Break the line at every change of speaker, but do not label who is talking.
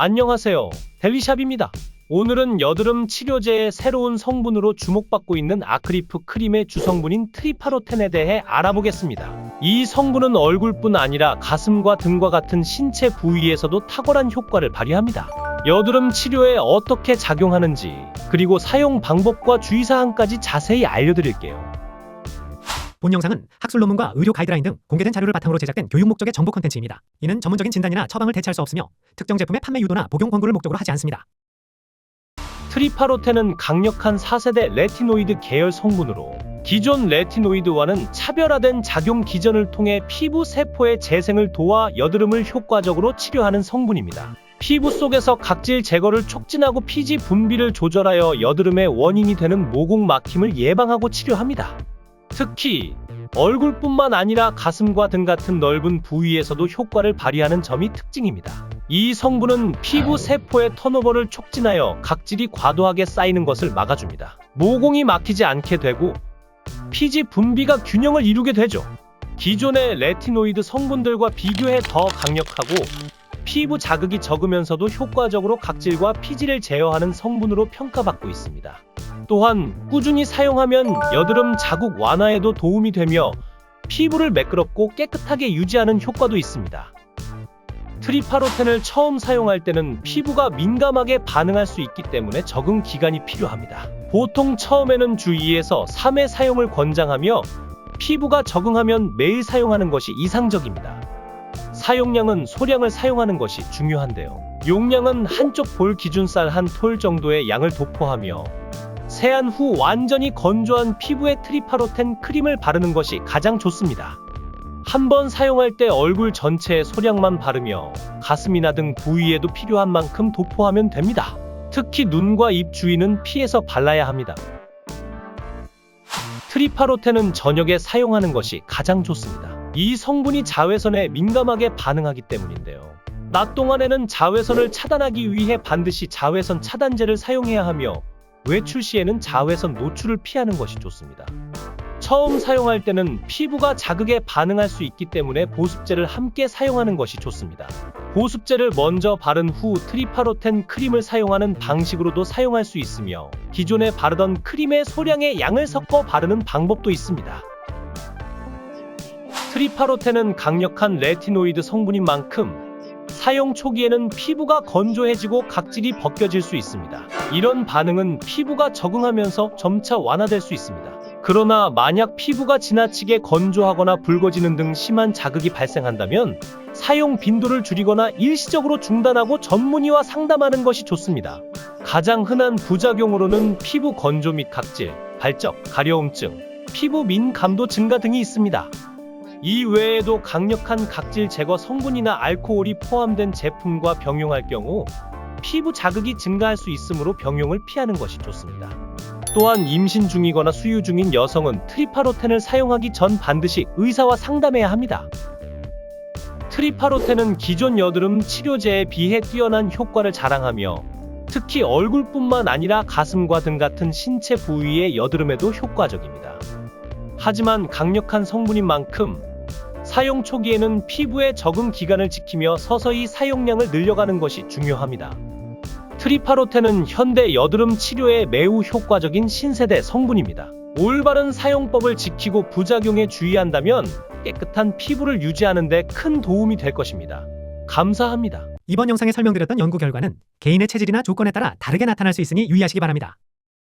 안녕하세요. 델리샵입니다. 오늘은 여드름 치료제의 새로운 성분으로 주목받고 있는 아크리프 크림의 주성분인 트리파로텐에 대해 알아보겠습니다. 이 성분은 얼굴뿐 아니라 가슴과 등과 같은 신체 부위에서도 탁월한 효과를 발휘합니다. 여드름 치료에 어떻게 작용하는지, 그리고 사용 방법과 주의사항까지 자세히 알려드릴게요.
본 영상은 학술 논문과 의료 가이드라인 등 공개된 자료를 바탕으로 제작된 교육 목적의 정보 콘텐츠입니다. 이는 전문적인 진단이나 처방을 대체할 수 없으며 특정 제품의 판매 유도나 복용 권고를 목적으로 하지 않습니다.
트리파로텐은 강력한 4세대 레티노이드 계열 성분으로 기존 레티노이드와는 차별화된 작용 기전을 통해 피부 세포의 재생을 도와 여드름을 효과적으로 치료하는 성분입니다. 피부 속에서 각질 제거를 촉진하고 피지 분비를 조절하여 여드름의 원인이 되는 모공 막힘을 예방하고 치료합니다. 특히 얼굴뿐만 아니라 가슴과 등 같은 넓은 부위에서도 효과를 발휘하는 점이 특징입니다. 이 성분은 피부 세포의 턴오버를 촉진하여 각질이 과도하게 쌓이는 것을 막아줍니다. 모공이 막히지 않게 되고 피지 분비가 균형을 이루게 되죠. 기존의 레티노이드 성분들과 비교해 더 강력하고 피부 자극이 적으면서도 효과적으로 각질과 피지를 제어하는 성분으로 평가받고 있습니다. 또한 꾸준히 사용하면 여드름 자국 완화에도 도움이 되며 피부를 매끄럽고 깨끗하게 유지하는 효과도 있습니다. 트리파로텐을 처음 사용할 때는 피부가 민감하게 반응할 수 있기 때문에 적응 기간이 필요합니다. 보통 처음에는 주 2에서 3회 사용을 권장하며 피부가 적응하면 매일 사용하는 것이 이상적입니다. 사용량은 소량을 사용하는 것이 중요한데요. 용량은 한쪽 볼 기준쌀 한 톨 정도의 양을 도포하며 세안 후 완전히 건조한 피부에 트리파로텐 크림을 바르는 것이 가장 좋습니다. 한 번 사용할 때 얼굴 전체에 소량만 바르며 가슴이나 등 부위에도 필요한 만큼 도포하면 됩니다. 특히 눈과 입 주위는 피해서 발라야 합니다. 트리파로텐은 저녁에 사용하는 것이 가장 좋습니다. 이 성분이 자외선에 민감하게 반응하기 때문인데요. 낮 동안에는 자외선을 차단하기 위해 반드시 자외선 차단제를 사용해야 하며 외출 시에는 자외선 노출을 피하는 것이 좋습니다. 처음 사용할 때는 피부가 자극에 반응할 수 있기 때문에 보습제를 함께 사용하는 것이 좋습니다. 보습제를 먼저 바른 후 트리파로텐 크림을 사용하는 방식으로도 사용할 수 있으며 기존에 바르던 크림의 소량의 양을 섞어 바르는 방법도 있습니다. 트리파로텐은 강력한 레티노이드 성분인 만큼 사용 초기에는 피부가 건조해지고 각질이 벗겨질 수 있습니다. 이런 반응은 피부가 적응하면서 점차 완화될 수 있습니다. 그러나 만약 피부가 지나치게 건조하거나 붉어지는 등 심한 자극이 발생한다면 사용 빈도를 줄이거나 일시적으로 중단하고 전문의와 상담하는 것이 좋습니다. 가장 흔한 부작용으로는 피부 건조 및 각질, 발적, 가려움증, 피부 민감도 증가 등이 있습니다. 이 외에도 강력한 각질 제거 성분이나 알코올이 포함된 제품과 병용할 경우 피부 자극이 증가할 수 있으므로 병용을 피하는 것이 좋습니다. 또한 임신 중이거나 수유 중인 여성은 트리파로텐을 사용하기 전 반드시 의사와 상담해야 합니다. 트리파로텐은 기존 여드름 치료제에 비해 뛰어난 효과를 자랑하며 특히 얼굴뿐만 아니라 가슴과 등 같은 신체 부위의 여드름에도 효과적입니다. 하지만 강력한 성분인 만큼 사용 초기에는 피부의 적응 기간을 지키며 서서히 사용량을 늘려가는 것이 중요합니다. 트리파로텐은 현대 여드름 치료에 매우 효과적인 신세대 성분입니다. 올바른 사용법을 지키고 부작용에 주의한다면 깨끗한 피부를 유지하는 데 큰 도움이 될 것입니다. 감사합니다.
이번 영상에 설명드렸던 연구 결과는 개인의 체질이나 조건에 따라 다르게 나타날 수 있으니 유의하시기 바랍니다.